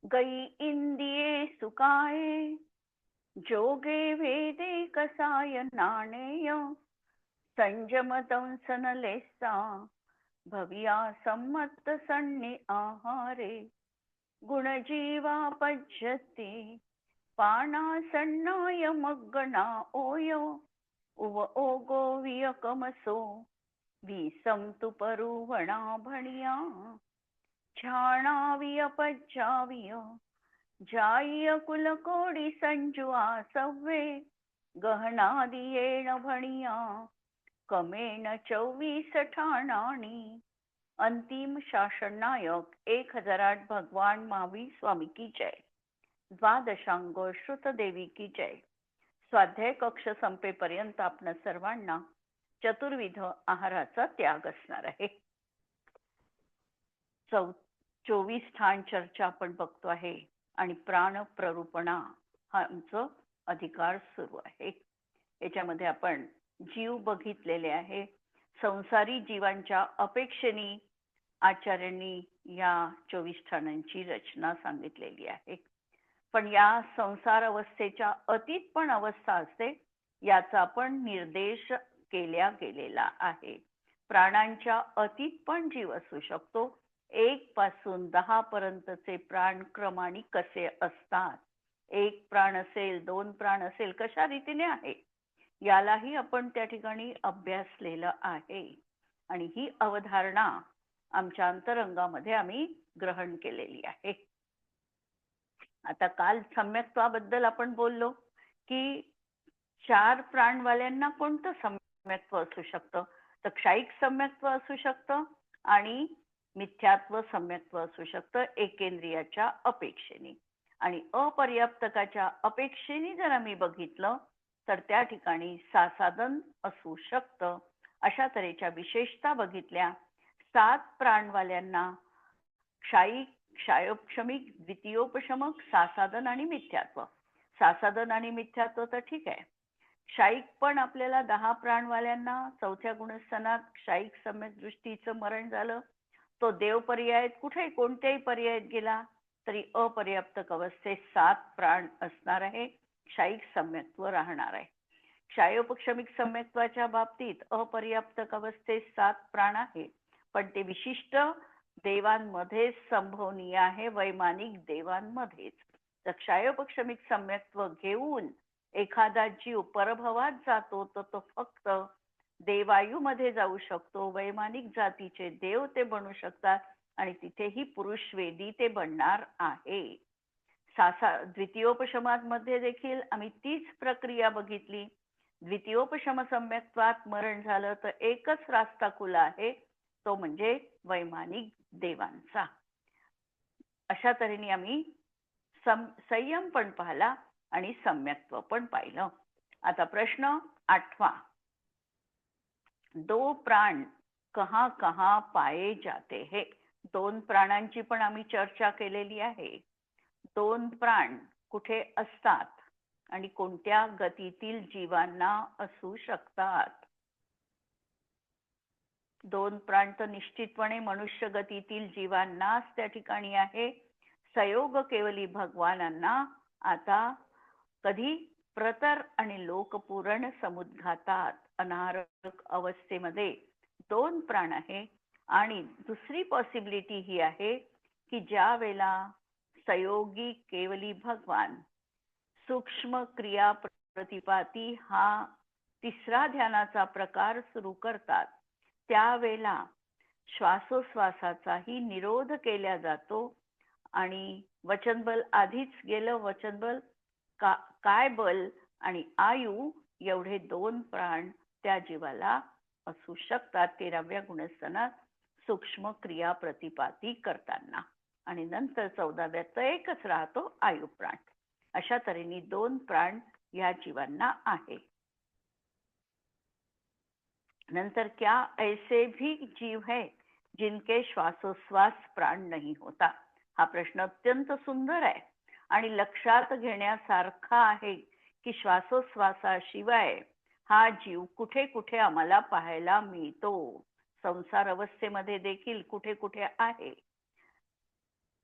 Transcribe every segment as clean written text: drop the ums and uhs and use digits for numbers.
गई इंदिये सुकाये जोगे वेदे कसाय नाणेय संयम दंसन लेसा भविया सम्मत सन्नि आहारे गुणजीवा पज्यते पाना सन्नाय मग्गना ओयो उव ओगो वियकमसो वीसम तु परुवणा भणिया छाणाविय पज्जाविय जाय कुलकोडी संजुआ सव्वे गहनादियेण भणिया कमेण 24 ठाणाणी. अंतिम शासन नायक 1008 भगवान महावीर स्वामी की जय. द्वादशांगो श्रुत देवी की जय. स्वाध्याय कक्ष संपेपर्यंत आपण सर्वांना चतुर्विध आहाराचा त्याग असणार आहे. 24 ठाण चर्चा आपण बघतो आहे आणि प्राण प्ररूपणा हा आमचं अधिकार सुरू आहे. याच्यामध्ये आपण जीव बघितलेले आहे. संसारी जीवांच्या अपेक्षेने आचार्यांनी या 24 ठाणांची रचना सांगितलेली आहे. पण या संसार अवस्थेच्या अतीत पण अवस्था असते याचा आपण निर्देश केल्या गेलेला आहे. प्राणांच्या अतीत पण जीव असू शकतो. 1 पासून 10 पर्यंतचे प्राण क्रमाने कसे असतात, 1 प्राण असेल 2 प्राण असेल कशा रीतीने आहे यालाही आपण त्या ठिकाणी अभ्यासलेलं आहे. आणि ही अवधारणा आमच्या अंतरंगामध्ये आम्ही ग्रहण केलेली आहे. आता काल सम्यक्त्वाबद्दल आपण बोललो की 4 प्राणवाल्यांना कोणतं सम्यक्त्व असू शकतं, तर क्षायिक सम्यक्त्व असू शकतं आणि मिथ्यात्व सम्यक्त्व असू शकतं एकेंद्रियाच्या अपेक्षेने. आणि अपर्याप्तकाच्या अपेक्षेने जर आम्ही बघितलं तर त्या ठिकाणी सासादन असू शकतं. अशा तऱ्हेच्या विशेषता बघितल्या. 7 प्राणवाल्यांना क्षायिक, क्षायोपशमिक, द्वितीयोपशमक, सासादन आणि मिथ्यात्व. सासादन आणि मिथ्यात्व तर ठीक आहे. क्षायिक पण आपल्याला 10 प्राणवाल्यांना 4थ्या गुणस्थानात क्षायिक सम्यक दृष्टीचं मरण झालं. तो देव पर्यायात कुठे कोणत्याही पर्यायात गेला तरी अपर्याप्तक अवस्थेत 7 प्राण असणार आहे. क्षायिक सम्यक्त्व राहणार आहे. क्षायोपक्षमिक सम्यक्त्वाच्या बाबतीत अपर्याप्तक अवस्थेत 7 प्राण आहे, पण ते विशिष्ट देवांमध्ये संभवनीय आहे, वैमानिक देवांमध्येच. तर क्षायोपक्षमिक सम्यक्त्व घेऊन एखादा जीव परभवात जातो तर तो फक्त देवायूमध्ये जाऊ शकतो. वैमानिक जातीचे देव ते बनू शकतात आणि तिथेही पुरुष वेदी ते बनणार आहे. द्वितीयोपशमामध्ये देखील आम्ही तीच प्रक्रिया बघितली. द्वितीयोपशम सम्यक्त्वात मरण झालं तर एकच रास्ता खुला आहे, तो म्हणजे वैमानिक देवांचा. अशा तऱ्हेने आम्ही संयम पण पाहिला आणि सम्यक्त्व पण पाहिलं. आता प्रश्न 8वा. 2 प्राण कहाँ कहाँ पाए जाते हैं. 2 प्राणांची पण आम्ही चर्चा केलेली आहे. 2 प्राण कुठे असतात आणि कोणत्या गतीतील जीवांना असू शकतात. 2 प्राण तर निश्चितपणे मनुष्य गतीतील जीवांनाच त्या ठिकाणी आहे. संयोग केवली भगवानांना आता कधी प्रतर आणि लोकपूरण समुद्घातात अनारक अवस्थेमध्ये 2 प्राण आहे. आणि दुसरी पॉसिबिलिटी ही आहे की ज्या वेळेला संयोगी केवली भगवान सूक्ष्म क्रिया प्रतिपाती हा 3रा ध्यानाचा प्रकार सुरू करतात त्यावेळेला श्वासोश्वासाचाही निरोध केला जातो आणि वचनबल आधीच गेलं. वचनबल काय बल आणि आयु एवढे 2 प्राण त्या जीवाला असू शकतात 13व्या गुणस्थानात सूक्ष्म क्रिया प्रतिपाती करताना. आणि नंतर 14व्यात एकच राहतो आयु प्राण. अशा तऱ्हेने 2 प्राण या जीवांना आहे. नंतर क्या ऐसे भी जीव है जिनके श्वासोश्वास प्राण नहीं होता. हा प्रश्न अत्यंत सुंदर आहे आणि लक्षात घेण्यासारखा आहे की श्वासोश्वासाशिवाय हा जीव कुठे कुठे आम्हाला पाहायला मिळतो. संसार अवस्थेमध्ये देखील कुठे कुठे आहे.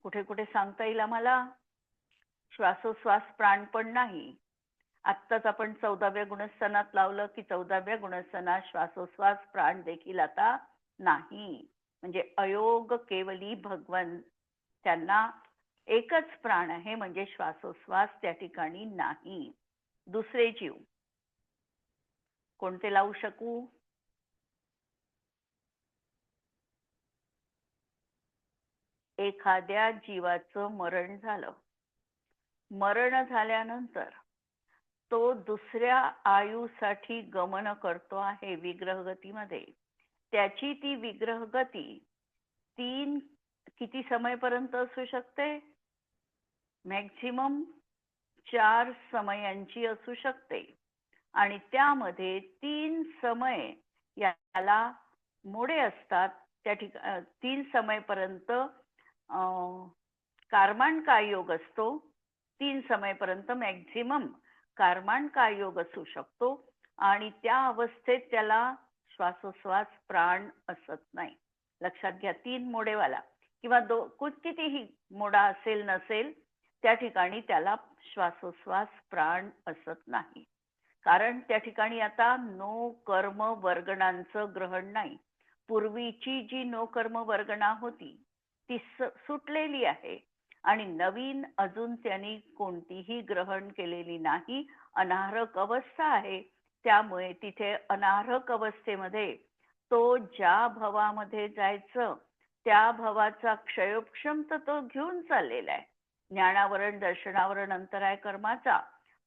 कुठे कुठे सांगता येईल आम्हाला? श्वासोश्वास प्राण पण नाही. आत्ताच आपण 14व्या गुणस्थानात लावलं की 14व्या गुणस्थानात श्वासोश्वास प्राण देखील आता नाही. म्हणजे अयोग केवली भगवन, त्यांना एकच प्राण आहे, म्हणजे श्वासोश्वास त्या ठिकाणी नाही. दुसरे जीव कोणते लावू शकू? एखाद्या जीवाचं मरण झालं, मरण झाल्यानंतर तो दुसऱ्या आयुसाठी गमन करतो आहे विग्रहगतीमध्ये. त्याची ती विग्रहगती किती समयपर्यंत असू शकते? मॅक्झिमम 4 समयांची असू शकते. आणि त्यामध्ये 3 समय याला मोडे असतात. त्या ठिकाणी 3 समयपर्यंत कारमान काय योग असतो. 3 समयपर्यंत मॅक्झिमम कारमान काय योग असू शकतो. आणि त्या अवस्थेत त्याला श्वासोश्वास प्राण असत नाही. लक्षात घ्या, 3 मोडेवाला किंवा कितीही मोडा असेल नसेल, त्या ठिकाणी त्याला श्वासोश्वास प्राण असत नाही. कारण त्या ठिकाणी आता नो कर्म वर्गणांचं ग्रहण नाही. पूर्वीची जी नो कर्म वर्गणा होती ती सुटलेली आहे आणि नवीन अजून त्यांनी कोणतीही ग्रहण केलेली नाही. अनाहरक अवस्था आहे. त्यामुळे तिथे अनाहरक अवस्थेमध्ये तो ज्या भवामध्ये जायचं त्या भवाचा क्षयोपक्षम तर तो घेऊन चाललेला आहे. ज्ञानावरण दर्शनावरण अंतर आहे कर्माचा,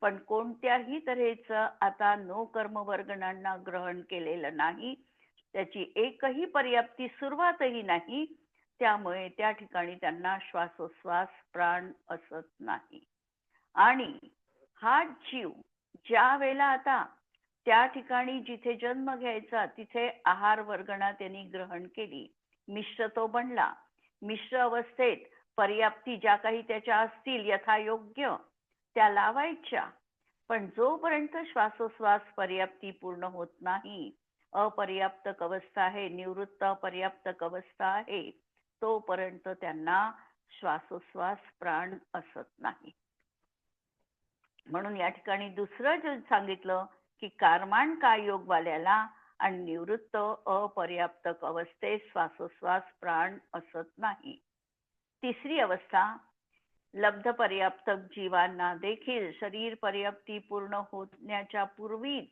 पण कोणत्याही तऱ्हेचं आता नो कर्म वर्गणांना ग्रहण केलेलं नाही. त्याची एकही पर्याप्ती सुरुवातही नाही. त्यामुळे त्या ठिकाणी त्यांना श्वासोश्वास प्राण असत नाही. आणि हा जीव ज्या वेळेला आता त्या ठिकाणी जिथे जन्म घ्यायचा तिथे आहार वर्गणा त्यांनी ग्रहण केली, मिश्र तो बनला. मिश्र अवस्थेत पर्याप्ती ज्या काही त्याच्या असतील यथायोग्य त्या लावायच्या. पण जोपर्यंत श्वासोश्वास पर्याप्ती पूर्ण होत नाही, अपर्याप्तक अवस्था आहे, निवृत्त अपर्याप्तक अवस्था आहे, तोपर्यंत त्यांना श्वासोश्वास प्राण असत नाही. म्हणून या ठिकाणी दुसरं जे सांगितलं की कारमान काय योग वाल्याला आणि निवृत्त अपर्याप्तक अवस्थेत श्वासोश्वास प्राण असत नाही. तिसरी अवस्था लब्ध पर्याप्तक जीवांना देखील शरीर पर्याप्ती पूर्ण होण्याच्या पूर्वीच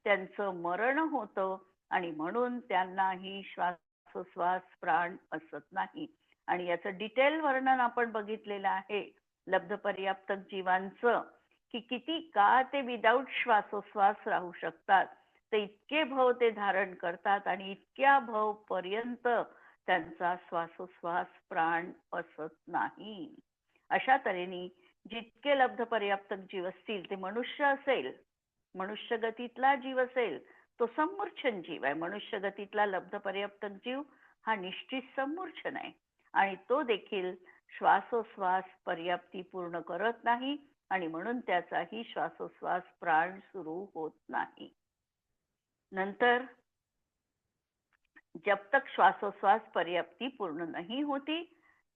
त्यांचं मरण होतं आणि म्हणून त्यांनाही श्वासोश्वास प्राण असत नाही. आणि याचं डिटेल वर्णन आपण बघितलेलं आहे लब्ध पर्याप्तक जीवांचं, की किती काळ ते विदाऊट श्वासोश्वास राहू शकतात. ते इतके भव ते धारण करतात आणि इतक्या भव पर्यंत त्यांचा श्वासोश्वास प्राण असत नाही. अशा तऱ्हेने जितके लब्ध पर्याप्तक जीव असतील, ते मनुष्य असेल, मनुष्य गतीतला जीव असेल तो सम्मूर्छन जीव आहे. मनुष्य गतीतला लब्ध पर्याप्तक जीव हा निश्चित सम्मूर्छन आहे आणि तो देखील श्वासोश्वास पर्याप्ती पूर्ण करत नाही आणि म्हणून त्याचाही श्वासोश्वास प्राण सुरू होत नाही. नंतर जब तक श्वासोश्वास पर्याप्ती पूर्ण नहीं होती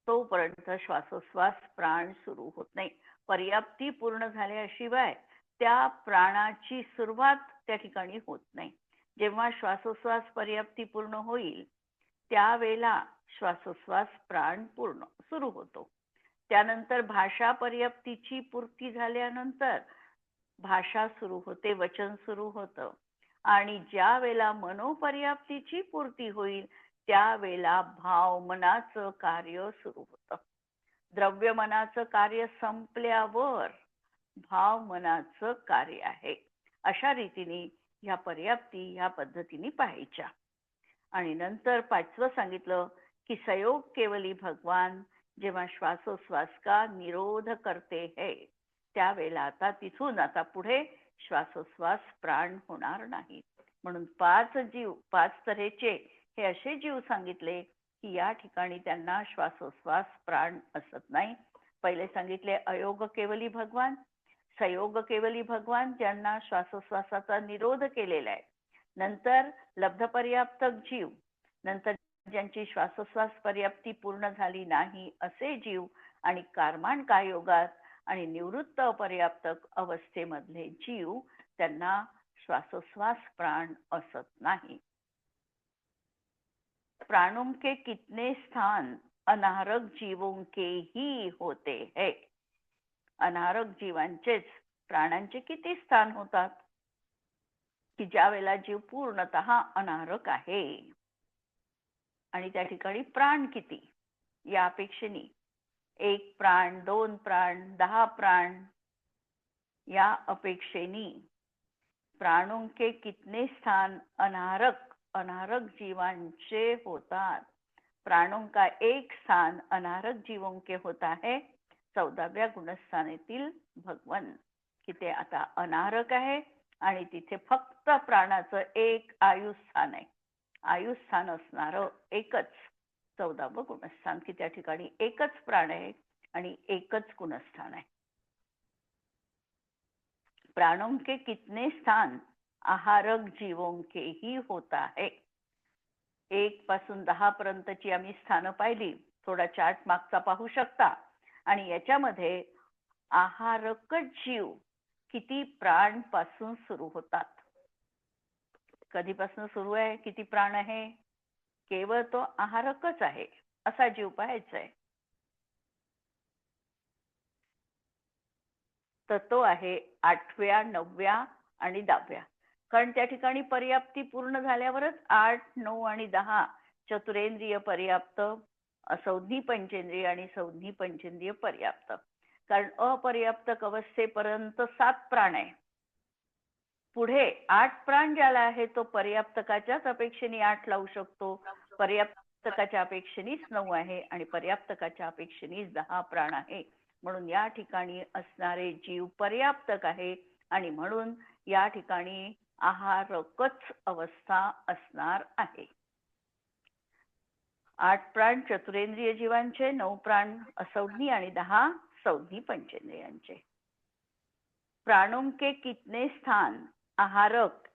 तोपर्यंत श्वासोश्वास प्राण सुरू होत नाही. पर्याप्ती पूर्ण झाल्याशिवाय त्या प्राणाची सुरुवात त्या ठिकाणी होत नाही. जेव्हा श्वासोश्वास पर्याप्ती पूर्ण होईल त्यावेळेला श्वासोश्वास प्राण पूर्ण सुरू होतो. त्यानंतर भाषा पर्याप्तीची पूर्ती झाल्यानंतर भाषा सुरू होते, वचन सुरू होतं. आणि ज्या वेळेला मनोपर्याप्तीची पूर्ती होईल त्यावेळेला भाव मनाचं कार्य सुरू होतं. द्रव्य मनाचं कार्य संपल्यावर भाव मनाचं कार्य आहे. अशा रीतीने ह्या पर्याप्ती ह्या पद्धतीने पाहायच्या. आणि नंतर 5वं सांगितलं की संयोग केवली भगवान, जेव्हा श्वासोश्वास का निरोध करते है त्यावेळेला आता तिथून आता पुढे श्वासोश्वास प्राण होणार नाही. म्हणून 5 तऱ्हेचे हे असे जीव सांगितले की या ठिकाणी त्यांना श्वासोश्वास प्राण असत नाही. पहिले सांगितले अयोग केवली भगवान, संयोग केवली भगवान ज्यांना श्वासोश्वासाचा निरोध केलेला आहे. नंतर लब्ध पर्याप्तक जीव, नंतर ज्यांची श्वासोश्वास पर्याप्ती पूर्ण झाली नाही असे जीव आणि कारमान कायोगात आणि निवृत्त अपर्याप्तक अवस्थेमधले जीव त्यांना श्वासोश्वास प्राण असत नाही. प्राणों के कितने स्थान अनारक जीवों के ही होते है. अनारक जीवांचेच प्राणांचे किती स्थान होतात की ज्या वेळेला जीव पूर्णतः अनारक आहे. आणि त्या ठिकाणी प्राण किती या अपेक्षेने 1 प्राण 2 प्राण 10 प्राण या अपेक्षेने प्राणों के कितने स्थान अनारक जीवांचे होतात. प्राणों का एक स्थान अनारक जीवों के होता है 14व्या गुणस्थानातील भगवन की ते आता अनारक आहे आणि तिथे फक्त प्राणाचं एक आयुस्थान आहे. आयुस्थान असणारं एकच 14वं गुणस्थान की त्या ठिकाणी एकच प्राण आहे आणि एकच गुणस्थान आहे. प्राणों के कितने स्थान आहारक जीवों के ही होता है. 1 पासून 10 पर्यंतची आम्ही स्थानं पाहिली. थोडा चार्ट मागचा पाहू शकता. आणि याच्यामध्ये आहारकच जीव किती प्राण पासून सुरू होतात. कधीपासून सुरू आहे, किती प्राण आहे, केवळ तो आहारकच आहे असा जीव पाहायचा आहे. तर तो आहे 8व्या 9व्या आणि 10व्या. कारण त्या ठिकाणी पर्याप्ती पूर्ण झाल्यावरच 8 9 आणि 10 चतुरेंद्रिय पर्याप्त, असंज्ञी पंचेंद्रिय आणि संज्ञी पंचेंद्रिय पर्याप्त. कारण अपर्याप्तक अवस्थेपर्यंत 7 प्राण आहे. पुढे 8 प्राण ज्याला आहे तो पर्याप्तकाच्याच अपेक्षेने 8 लावू शकतो. पर्याप्तकाच्या अपेक्षेनेच 9 आहे आणि पर्याप्तकाच्या अपेक्षेनेच 10 प्राण आहे. म्हणून या ठिकाणी असणारे जीव पर्याप्तक आहे आणि म्हणून या ठिकाणी आहारकच अवस्था असणार आहे. 8 प्राण चतुरेंद्रिय जीवांचे, 9 प्राण असंज्ञी आणि 10 संज्ञी पंचेंद्रियांचे. प्राणों के कितने स्थान आहारक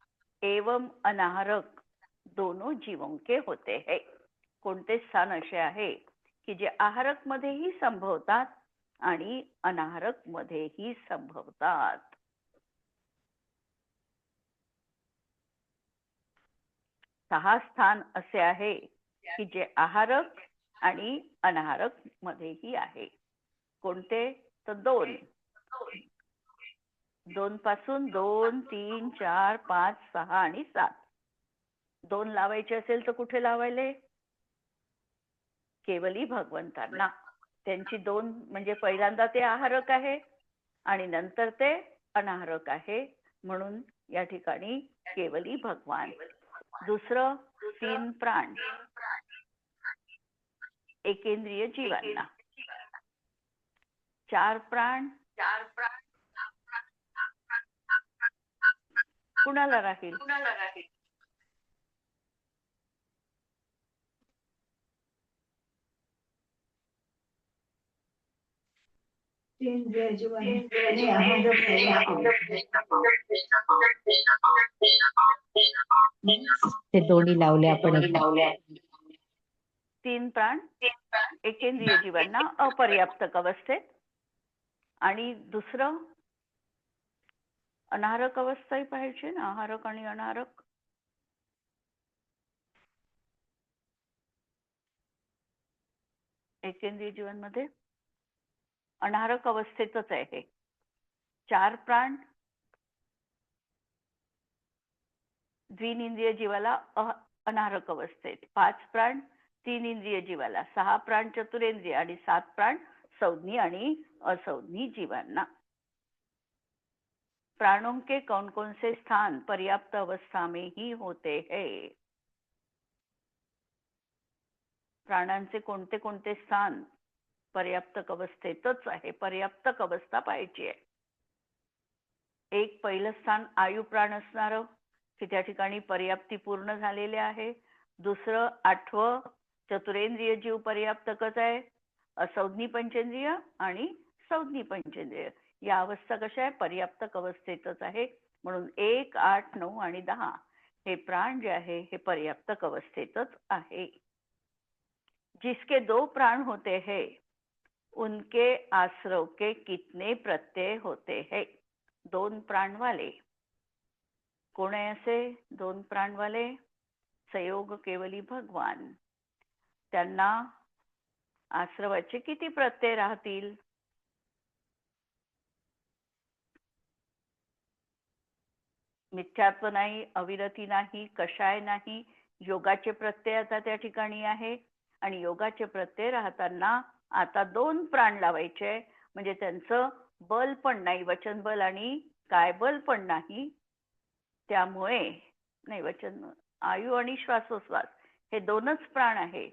एवं अनाहारक दोनों जीवों के होते हैं. कोणते स्थान असे आहे की जे आहारक मध्येही संभवतात आणि अनाहारक मध्येही संभवतात. सहा स्थान असे आहे की जे आहारक आणि अनाहारक मध्येही आहे. कोणते तर 2 पासून 2 3 4 5 6 आणि 7. 2 लावायचे असेल तर कुठे लावायले, केवली भगवंतांना. त्यांची 2 म्हणजे पहिल्यांदा ते आहारक आहे आणि नंतर ते अनाहारक आहे म्हणून या ठिकाणी केवली भगवान. दुसरं 3 प्राण एकेंद्रिय जीवांना. 4 प्राण कुणाला राहील, ते दोन्ही लावले आपण. 3 प्राण एकेंद्रिय जीवांना अपर्याप्तक अवस्थेत आणि दुसरं अनाहारक अवस्थाही पाहिजे ना. आहारक आणि अनाहारक. एकेंद्रिय जीवांमध्ये अनाहारक अवस्थेतच आहे. 4 प्राण द्विनिंद्रिय जीवाला अनाहारक अवस्थेत, 5 प्राण 3 इंद्रिय जीवाला, 6 प्राण चतुरेंद्रिय आणि 7 प्राण संज्ञी आणि असंज्ञी जीवांना. प्राणों के कौन कौन से स्थान पर्याप्त अवस्था में ही होते हैं. प्राणांचे कोणते कोणते स्थान पर्याप्तक अवस्थेतच आहे. पर्याप्तक अवस्था पाहिजे आहे. एक पहिलं स्थान आयु प्राण असणार की त्या ठिकाणी पर्याप्ती पूर्ण झालेले आहे. दुसरं 8वं चतुरेंद्रिय जीव पर्याप्तकच आहे. असंज्ञी पंचेंद्रिय आणि संज्ञी पंचेंद्रिय या अवस्था कशा आहे, पर्याप्तक अवस्थेतच आहे. म्हणून 1 8 9 आणि 10 हे प्राण जे आहे हे पर्याप्तक अवस्थेतच आहे. जिसके 2 प्राण होते हैं उनके आश्रव के कितने प्रत्यय होते हैं? 2 प्राण वाले कोण आहे असे 2 प्राण वाले? संयोग केवली भगवान. त्यांना आश्रवाचे किती प्रत्यय राहतील? मिथ्यात्व नाही, अविरती नाही, कषाय नाही, योगाचे प्रत्यय आता त्या ठिकाणी आहे आणि योगाचे प्रत्यय राहताना आता 2 प्राण लावायचे म्हणजे त्यांचं बल पण नाही, वचन बल आणि काय बल पण नाही. त्यामुळे नाही वचन आयु आणि श्वासोश्वास हे 2च प्राण आहे.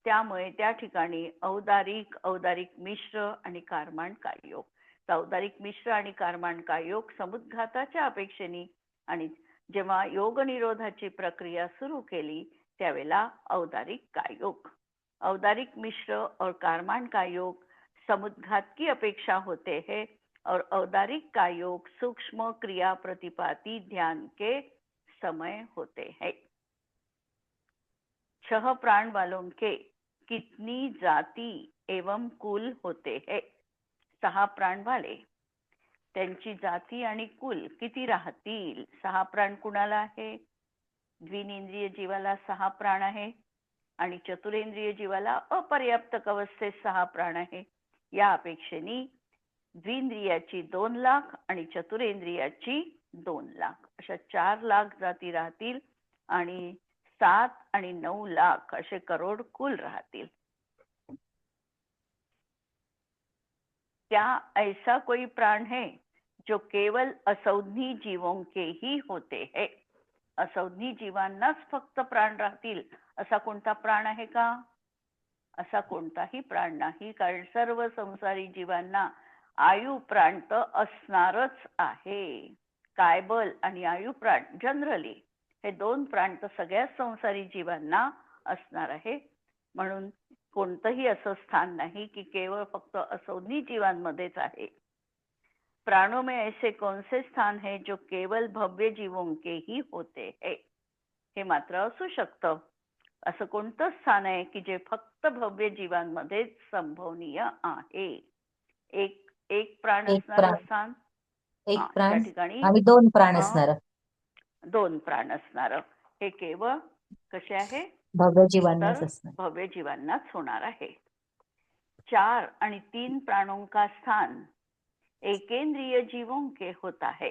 त्यामुळे त्या ठिकाणी औदारिक मिश्र आणि कारमाण कायोग. औदारिक मिश्र आणि कारमाण कायोग समुद्घाताच्या अपेक्षेने आणि जेव्हा योग निरोधाची प्रक्रिया सुरू केली त्यावेळेला औदारिक कायोग. औदारिक मिश्र और कारमाण कायोग समुद्घात की अपेक्षा होते हैं और औदारिक कायोग सूक्ष्म क्रिया प्रतिपाती ध्यान के समय होते हैं. 6 प्राण वालों के कितनी जाति एवं कुल होते हैं? 6 प्राण वाले त्यांची जाती आणि कुल किती राहतील? 6 प्राण कुणाला आहे? द्विनेंद्रिय जीवाला 6 प्राण आहे आणि चतुरेंद्रिय जीवाला अपर्याप्तक अवस्थेत 6 प्राण आहे. या अपेक्षेने द्विंद्रियाची 2 लाख आणि चतुरेंद्रियाची 2 लाख अशा 4 लाख जाती राहतील आणि 7 आणि 9 लाख असे करोड कुल राहतील. क्या ऐसा कोई प्राण है जो केवल असौधी जीवों के ही होते हैं? असौधी जीवांनाच फक्त प्राण राहतील असा कोणता प्राण आहे का? असा कोणताही प्राण नाही, कारण सर्व संसारी जीवांना आयु प्राण तर असणारच आहे. कायबल आणि आयु प्राण जनरली हे 2 प्राण तर सगळ्या संसारी जीवांना असणार आहे. म्हणून कोणतंही असं स्थान नाही की केवळ फक्त असौधी जीवांमध्येच आहे. प्राणों में ऐसे कौन से स्थान है जो केवल भव्य जीवों के ही होते हैं? हे मात्र असू शकतं. असं कोणतं स्थान आहे की जे फक्त भव्य जीवांमध्येच संभवनीय आहे? एक प्राण एक असणारं प्राण स्थान, एक ज्या प्राण ठिकाणी आणि 2 प्राण असणार 2 प्राण असणारं हे केवळ कसे आहे? भव्य जीवांनाच तर असणार. भव्य जीवांनाच होणार आहे. 4 आणि 3 प्राणों का स्थान एकेंद्रिय जीवों के होता है.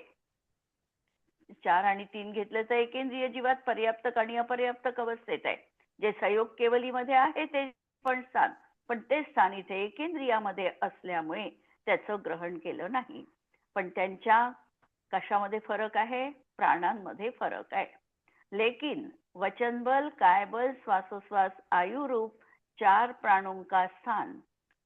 4 आणि 3 घेतलं तर एकेंद्रिय जीवात पर्याप्तक आणि अपर्याप्तक अवस्थेत आहे. जे संयोग केवलीमध्ये आहे ते पण स्थान, पण ते स्थान इथे एकेंद्रियामध्ये असल्यामुळे त्याचं ग्रहण केलं नाही. पण त्यांच्या कशामध्ये फरक आहे? प्राणांमध्ये फरक आहे. लेकिन वचन बल, काय बल, श्वासोश्वास, आयु रूप 4 प्राणों का स्थान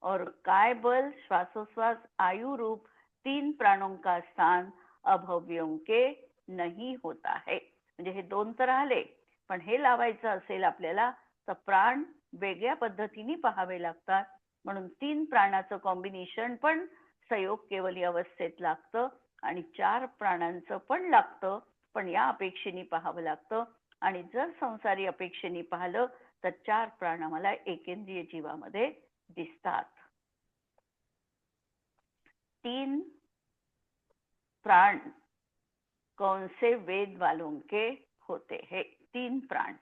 और काय बल, श्वासोश्वास, आयु रूप 3 प्राणों का स्थान अभव्यों के नहीं होता है. म्हणजे हे 2 तर आले, पण हे लावायचं असेल आपल्याला तर प्राण वेगळ्या पद्धतीने पाहावे लागतात. म्हणून 3 प्राणाचं कॉम्बिनेशन पण संयोग केवली अवस्थेत लागतं आणि 4 प्राणांचं पण लागतं, पण या अपेक्षेने पाहावं लागतं. आणि जर संसारी अपेक्षेने पाहिलं तर 4 प्राण आम्हाला एकेंद्रिय जीवामध्ये दिसतात. 3 प्राण कौन से वेद वालों के होते हैं? 3 प्राण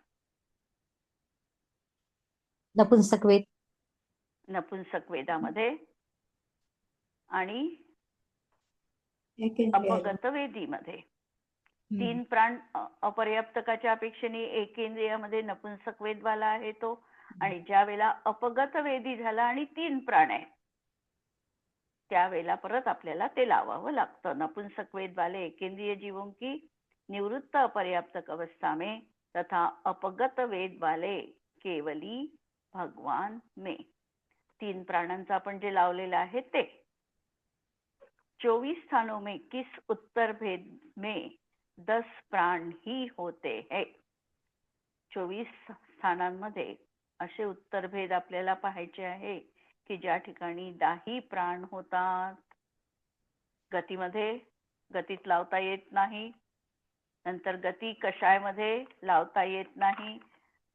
नपुंसक वेद, नपुंसक वेदामध्ये आणि एकेंद्रिय अपगत वेदीमध्ये. 3 प्राण अपर्याप्तकाच्या अपेक्षेने एकेंद्रियामध्ये नपुंसक वेदवाला आहे तो, आणि ज्या वेळेला अपगत वेदी झाला आणि 3 प्राण आहे त्यावेळेला परत आपल्याला ते लावावं लागतं. नपुंसक वेद वाले एकेंद्रिय जीवों की निवृत्त अपर्याप्तक अवस्था में तथा अपगत वेद वाले केवली भगवान में. 3 प्राणांचा आपण जे लावलेलं आहे ते 24 स्थानों में किस उत्तर भेद में 10 प्राण ही होते हैं? 24 स्थानांमध्ये असे उत्तरभेद आपल्याला पाहायचे आहे की ज्या ठिकाणी 10 प्राण होतात. गतीमध्ये गतीत लावता येत नाही, नंतर गती कषायमध्ये लावता येत नाही,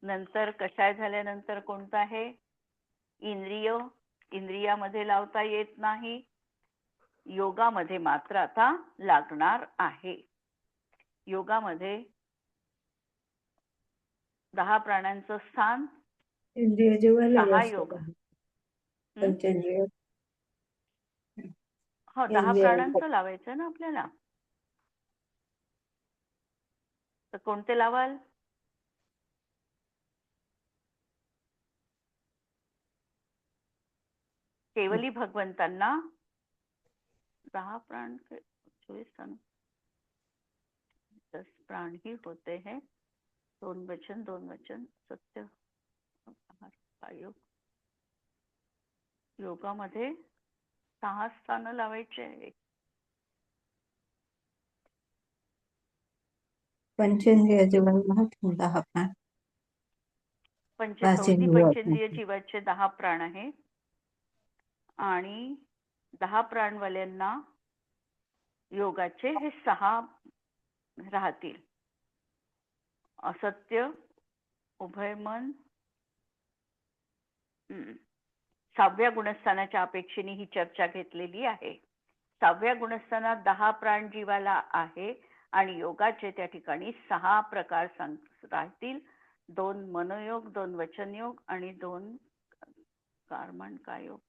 नंतर कषाय झाल्यानंतर कोणतं आहे? इंद्रियामध्ये लावता येत नाही. योगामध्ये मात्र आता लागणार आहे. योगामध्ये 10 प्राणांचं स्थान, इंद्रिय जीवाला 6 जास्त योग. पंचेंद्रिय हो, 10 प्राणांचं लावायचं ना आपल्याला. तर कोणते लावाल? केवली भगवंतांना 10 प्राण 24 प्राण 10 प्राण ही होते हैं. 2 वचन सत्य योग. योगामध्ये 6 स्थान लावायचे आहे. पंचेंद्रिय जीवाला 10 प्राण. चौथी पंचेंद्रिय जीवाचे 10 प्राण आहे आणि 10 प्राणवाल्यांना योगाचे हे 6 राहतील. असत्य, उभयमन, 6व्या गुणस्थानाच्या अपेक्षेने ही चर्चा घेतलेली आहे. 6व्या गुणस्थानात 10 प्राण जीवाला आहे आणि योगाचे त्या ठिकाणी 6 प्रकार राहतील. 2 मनोयोग, 2 वचनयोग आणि 2 कर्मण योग.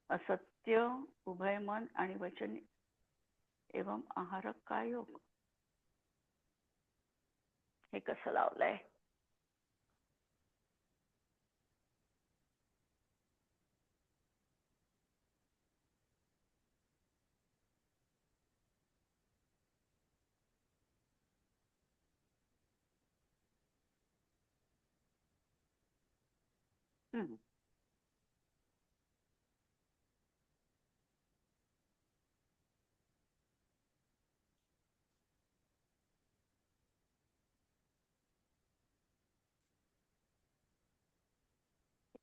असत्य, उभयमन आणि वचन एवं आहारक का योग. हे कसं लावलंय?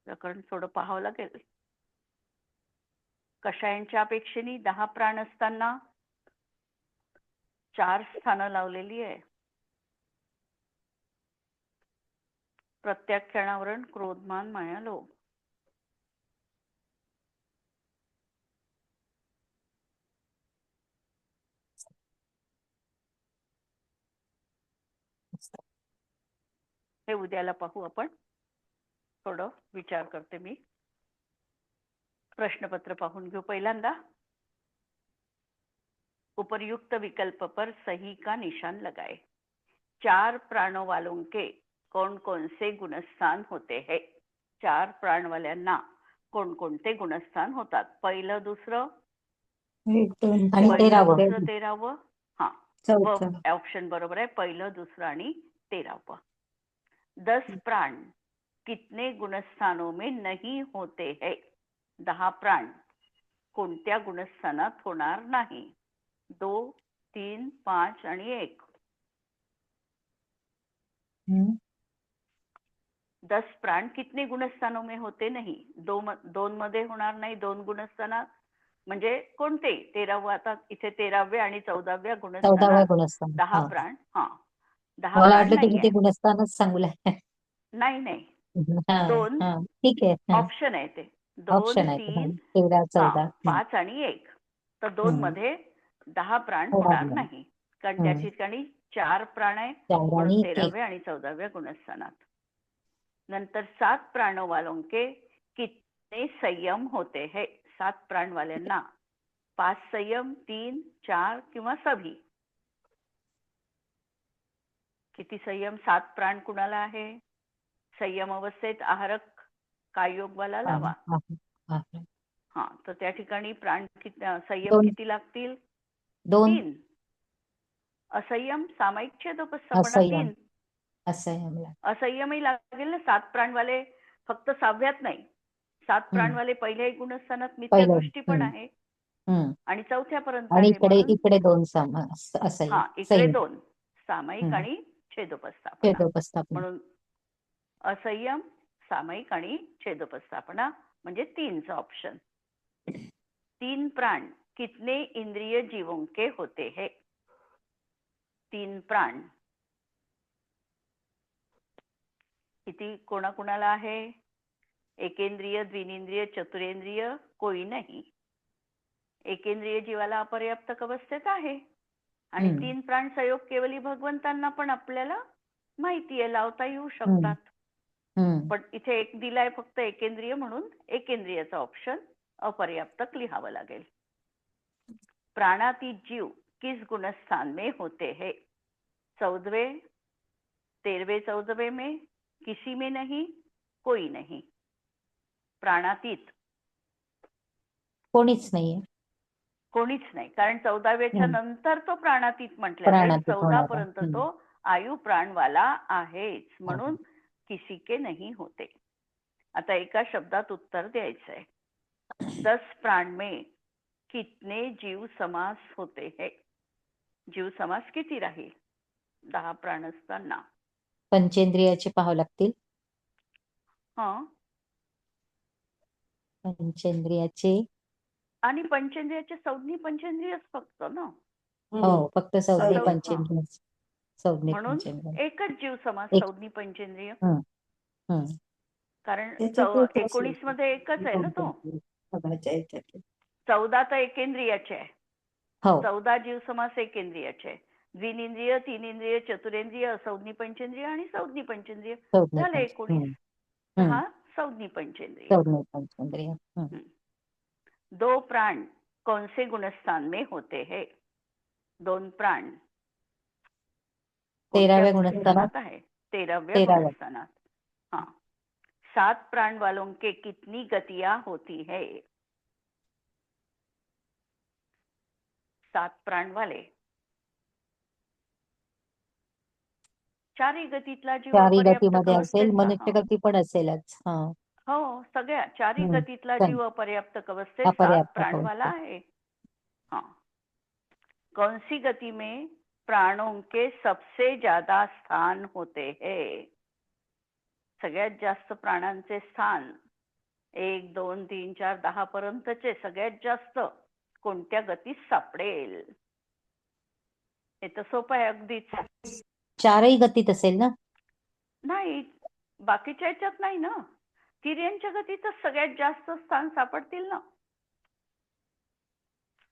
प्रकरण थोडं पाहावं लागेल. कषायांच्या अपेक्षेने 10 प्राण असताना 4 स्थानं लावलेली आहे. प्रत्येक क्षणावरून क्रोधमान माया लोभ. हे उद्याला पाहू आपण. थोडं विचार करते मी. प्रश्नपत्र पाहून घेऊ पहिल्यांदा. उपर्युक्त विकल्प पर सही का निशान लगाए. 4 प्राणों वालों के कौन कौन से गुणस्थान होते हैं. 4 प्राणवाल्यांना कोणकोणते गुणस्थान होतात. पहिलं, दुसरं, 1, 2, आणि 13वं. 13वं. हा, ऑप्शन बरोबर आहे. पहिलं, दुसरं आणि 13वं. 10 प्राण कितने गुणस्थानों में नहीं होते हैं. 10 प्राण कोणत्या गुणस्थानात होणार नाही. 2, 3, 5 आणि 1. 10 प्राण कितने गुणस्थानों में होते नहीं. 2 मध्ये होणार नाही. 2 गुणस्थानात म्हणजे कोणते. 13वं. आता इथे 13व्या आणि 14व्या गुणस्थानात 10 प्राण. हा, 10 मला प्राण वाटलं तुम्ही नाही ते आहे. गुणस्थानच सांगूलाय. नाही 2 ठीक आहे. ऑप्शन आहे ते. 2, ऑप्शन आहे 3, 13, 14. 5 आणि 1. तर 2 मध्ये 10 प्राण होणार नाही, कारण त्या ठिकाणी 4 प्राण आहे, म्हणून 13व्या आणि 14व्या गुणस्थानात. नंतर 7 प्राणों वालों के कितने संयम होते हैं. 7 प्राण वाल्यांना 5 संयम, 3, 4 किंवा सभी. किती संयम. 7 प्राण कुणाला आहे. संयम अवस्थेत आहारक काययोगवाला लावा. हा, तर त्या ठिकाणी प्राण संयम किती लागतील. 3. असंयम, सामायिक छेदोपस्थापना 3. असंयमही लागेल ना. 7 प्राणवाले फक्त 6व्यात नाही. 7 प्राणवाले पहिल्याही गुणस्थानात मिथ्या दृष्टी पण आहे आणि 4थ्यापर्यंत आहे. इकडे 2 हा, इकडे 2 सामायिक आणि छेदोपस्थापना. म्हणून असंयम, सामायिक आणि छेदोपस्थापना म्हणजे 3चा ऑप्शन. 3 प्राण कितने इंद्रिय जीवों के होते हैं. 3 प्राण किती कोणाकोणाला आहे. एकेंद्रिय, द्विनेंद्रिय, चतुरेंद्रिय कोई नाही. एकेंद्रिय जीवाला अपर्याप्तक अवस्थेत आहे आणि हम्म. 3 प्राण संयोग केवली भगवंतांना पण आपल्याला माहिती आहे, लावता येऊ हम्म. शकतात. हम्म. पण इथे एक दिलाय फक्त एकेंद्रिय, म्हणून एकेंद्रियाचा ऑप्शन अपर्याप्तक लिहावं लागेल. प्राणातीत जीव किस गुणस्थान में होते हैं? 14वें, 13वें, 14वें में, किसी में नहीं, कोई नहीं. प्राणातीत कोणीच नाहीये. कोणीच नाही, कारण 14व्याच्या हम्म. नंतर तो प्राणातीत म्हटल्या जाईल. प्राणातीत 14 होणार आहे. पर्यंत हम्म. तो आयु प्राणवाला आहेच, म्हणून किसी के नहीं होते. आता एका शब्दात उत्तर द्यायचंय. 10 प्राण में कितने जीव समास होते हैं? जीव समास किती राहील 10 प्राण असताना? पंचेंद्रियाचे पाहावं लागतील. हा, पंचेंद्रियाचे आणि पंचेंद्रियाचे संज्ञी पंचेंद्रियच फक्त ना, हो फक्त संज्ञे सौ- पंचेंद्रिय. संज्ञे म्हणून पंचेंद्रिय. एकच जीव समास एक. संज्ञी पंचेंद्रिय. हम्म. हम्म. कारण त्याच्यातच 19 मध्ये एकच आहे ना तो. सगळ्याच्या याच्यात 14 तर एकेंद्रियाचे आहे. हो 14 जीव समास एकेंद्रियाचे आहे. द्विनेंद्रिय, तीनेंद्रिय, चतुरेंद्रिय, असंज्ञी पंचेंद्रिय आणि संज्ञी पंचेंद्रिय संज्ञे झाले 19. हम्म. हम्म. हा संज्ञी पंचेंद्रिय. संज्ञे पंचेंद्रिय. हम्म. 2 प्राण कौन से गुणस्थान में होते हैं? 2 प्राण कोणत्या 13व्या गुणस्थानात गुणस्थानात. आहे? 13व्या 13व्या. गुणस्थानात. हाँ. 7 प्राण वालों के कितनी गतियां होती है? 7 प्राण वाले चारही गतीतला जीव चारी अपर्याप्तक गतीमध्ये असेल, अवस्थेतला. मनुष्य गती पण असेलच. हा. हो, सगळ्या चारही हम्म. गतीतला चल. जीव अपर्याप्तक अवस्थेत 7 अपर्याप्त प्राणवाला अवस्थेत. आहे. हाँ. कौन सी गति में प्राणों के सबसे ज्यादा स्थान होते हैं? सगळ्यात जास्त प्राणांचे स्थान 1, 2, 3, 4, 10 पर्यंतचे सगळ्यात जास्त कोणत्या गतीत सापडेल? हे तर सोपं आहे अगदीच. चारही गतीत असेल ना? नाही, बाकीच्या याच्यात नाही ना. तिर्यंच्या गतीतच सगळ्यात जास्त स्थान सापडतील ना.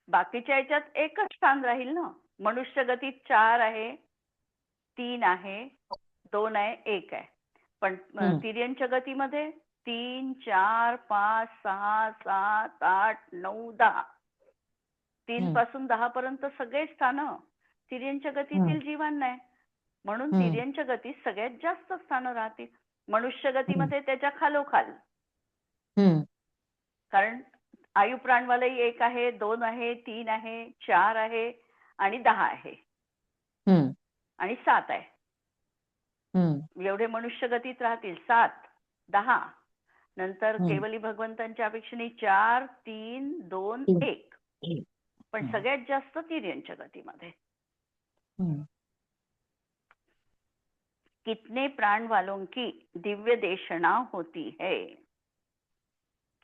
बाकीच्या याच्यात एकच स्थान राहील ना. मनुष्य गतीत 4 आहे, 3 आहे, 2 आहे, 1 आहे. पण तिर्यंच्या गतीमध्ये 3, 4, 5, 6, 7, 8, 9, 10. 3 पासून 10 पर्यंत सगळे स्थान तिर्यंच्या गतीतील जीवांना आहे. म्हणून तिर्यंच्या गतीत सगळ्यात जास्त स्थान राहतील. मनुष्य गतीमध्ये त्याच्या खालोखाल. कारण आयु प्राणवालाही 1 आहे, 2 आहे, 3 आहे, 4 आहे आणि 10 आहे आणि 7 आहे. एवढे मनुष्य गतीत राहतील. 7, 10. नंतर केवली भगवंतांच्या अपेक्षेने 4, 3, 2, 1. पण सगळ्यात जास्त तिर्यंच्या गतीमध्ये. कितने प्राण वालों की दिव्य देशना होती है?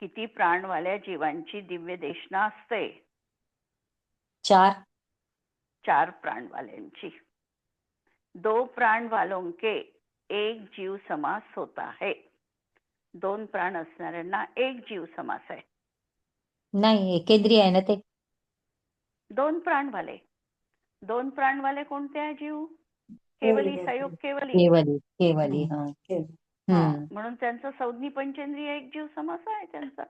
किती प्राणवाल्या जीवांची दिव्य देशना असते? 4. 4 प्राणवाल्यांची. 2 प्राण वालों के एक जीव समास होता है. 2 प्राण असणाऱ्यांना एक जीव समास आहे. नाही, एकेंद्रिय आहे ना ते. 2 प्राणवाले. 2 प्राणवाले कोणते आहे जीव? केवली, संयोग केवली. केवली. केवली. म्हणून त्यांचा संज्ञी पंचेंद्रिय एक जीव समास आहे त्यांचा.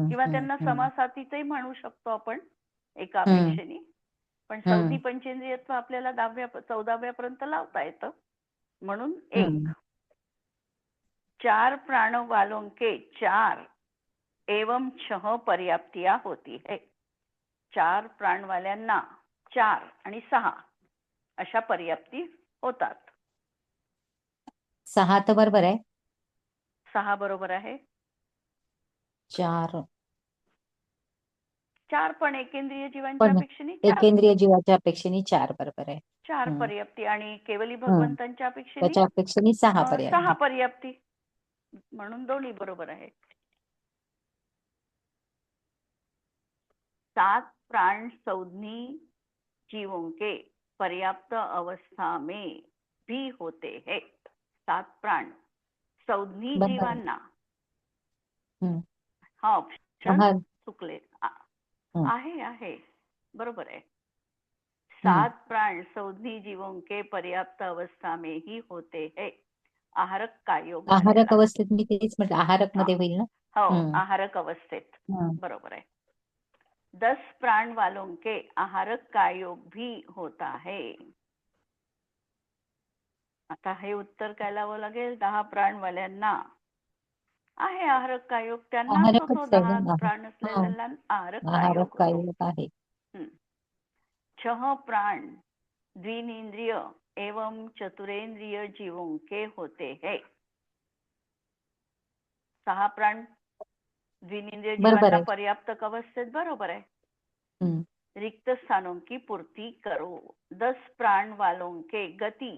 किंवा त्यांना समासातीतही म्हणू शकतो आपण एका अपेक्षेने. पण संज्ञी पंचेंद्रियत्व आपल्याला 14व्या पर्यंत लावता येतं. म्हणून 1. 4 प्राण वालों के 4 एवं 6 पर्याप्तिया होती है. 4 प्राणवाल्यांना 4 आणि 6 अशा पर्याप्ती होतात. 6 तर बरोबर आहे. 6 बरोबर आहे. 4 पण एकेंद्रिय जीवांच्या पण अपेक्षेने 4. एकेंद्रिय जीवाच्या अपेक्षेने 4 बरोबर आहे. 4 पर्याप्ती आणि केवली भगवंतांच्या अपेक्षेने त्याच्या अपेक्षेने 6 6 पर्याप्त. पर्याप्ती. म्हणून दोन्ही बरोबर आहे. 7 प्राण संज्ञी जीवों के पर्याप्त अवस्था में भी होते हैं. 7 प्राण संज्ञी बरोबर. जीवांना हम्म. हा ऑप्शन आहार चुकले. हम्म. आहे बरोबर है। 7 प्राण सौधि जीवों के पर्याप्त अवस्था में ही होते हैं। आहारक का योग आहारक झालेला. अवस्थेत मी तेच म्हटलं, आहारक हा मध्ये होईल ना. हो हम्म. आहारक अवस्थेत हम्म. बरोबर है। 10 प्राण वालों के आहारक का योग भी होता है. आता हे उत्तर काय लावावं लागेल? 10 प्राणवाल्यांना आहे आहारक का योग, त्यांनाच होतो. आहारकच आहे 10 ना. प्राण हा, असलेल्यांना आहारक का आहारक योग काय होतो. योग आहे. 6 प्राण द्विनेन्द्रिय एवं चतुरेंद्रिय जीवों के होते हैं. 6 प्राण द्विनेन्द्रिय बरोबर जीवांना आहे. पर्याप्त अवस्थेत बरोबर है. हम्म. रिक्त स्थानों की पूर्ति करो. 10 प्राण वालों के गति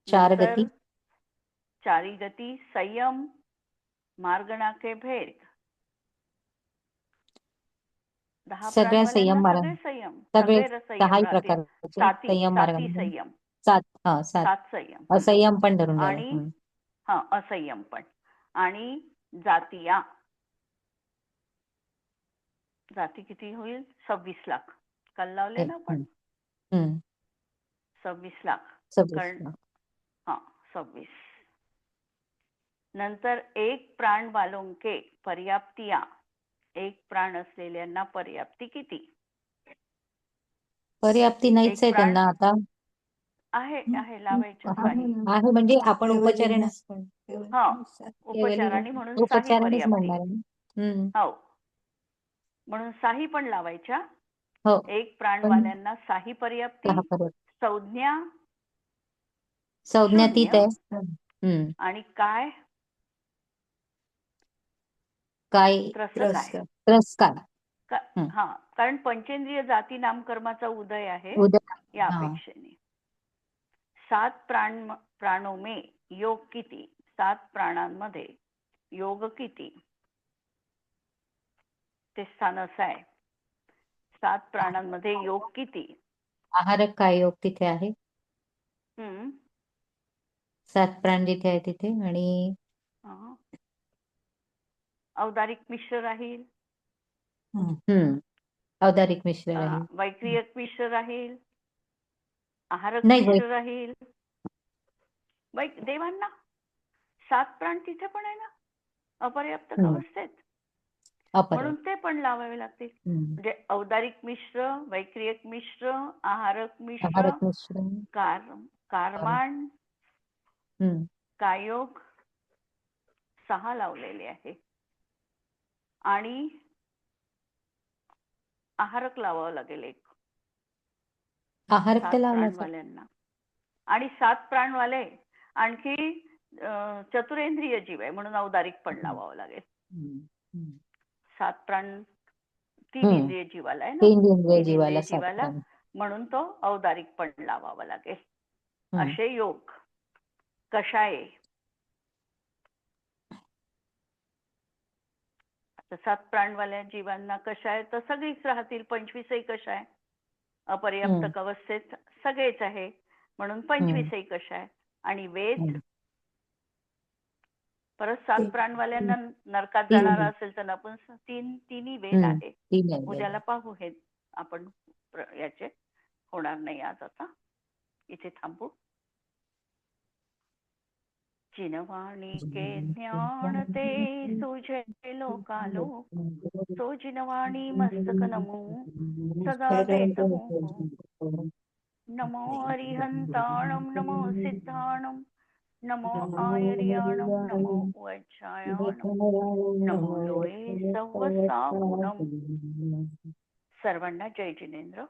4 नंतर गती. 4 गति संयम मार्गणा के भेद. 10 सगळ्या प्राणवाल्यांना संयम मार्ग, सगळे संयम, सगळे सगळे संयम 10 राहतील. प्रकारचे संयम साती मार्गामध्ये संयम, 7 7 संयम. असंयम पण धरून घ्यावे. आणि हम्म. असंयम पण. आणि जातीया, जाती किती होईल? 26 लाख. काल लावले ना आपण. हम्म. 26 लाख. 26. कारण 26. नंतर 1 प्राण वालों के पर्याप्तिया, 1 प्राण असलेल्यांना पर्याप्ती किती? पर्याप्ती नाहीच एक आहे प्राण त्यांना आता. आहे लावायचं साही. आहे म्हणजे आपण उपचाराने हा उपचाराने म्हणून साही उपचारानेच पर्याप्ती. म्हणणार आहे. हम्म. हो म्हणून साही पण लावायच्या. हो 1 प्राणवाल्यांना साही पर्याप्ती. 6 पर्याप्ती. संज्ञा संज्ञातीत शून्य. आहे. हम्म. आणि काय? काय? त्रस्कार. हा कारण पंचेंद्रिय जाती नामकर्माचा उदय आहे उदय. या हा. अपेक्षेने. 7 प्राणों में योग किती? 7 प्राणांमध्ये योग किती? ते स्थान असं आहे. 7 प्राणांमध्ये योग किती? आहारक काय योग तिथे आहे. 7 प्राण जिथे आहे तिथे. आणि औदारिक मिश्र राहील. औदारिक मिश्र राहील. वैक्रियक मिश्र राहील. आहारक नाही मिश्र राहील. देवांना 7 प्राण तिथे पण आहे ना अपर्याप्त अवस्थेत. म्हणून ते पण लावावे लागतील. म्हणजे औदारिक मिश्र, वैक्रियक मिश्र, आहारक मिश्र, आहारक मिश्र, कारमान, कायोग 6 लावलेले आहे. आणि आहारक लावावं लागेल 1. आहारक 7 तर लावला. प्राणवाल्यांना. आणि 7 प्राणवाले आणखी चतुरेंद्रिय जीव आहे म्हणून औदारिक पण लावावं लागेल. 7 प्राण 3 इंद्रिय जीवाला आहे ना. 3 इंद्रिय 3 जीवाला इंद्रिय 7 जीवाला प्राण. म्हणून तो औदारिक पण लावावा लागेल. असे योग. कषाये 7 प्राणवाल्या जीवांना कषाय तर सगळीच राहतील. 25ही कषाय. अपर्याप्त अवस्थेत सगळेच आहे म्हणून 25ही कषाय. आणि वेद परत 7 प्राणवाल्यांना नरकात जाणारा असेल तर आपण तिन्ही वेद आहे. उद्याला पाहू हे आपण. याचे होणार नाही आज. आता इथे थांबू. जिनवाणी के ज्ञान ते सुझे लोकालो, सो जिनवाणी मस्तक नमो सदा देत हो. नमो अरिहंताणं नमो सिद्धाणं नमो आयर्याणं नमो वज्रायाणं नमो लोये सव्वसाहुणं. सर्वांना जय जिनेंद्र.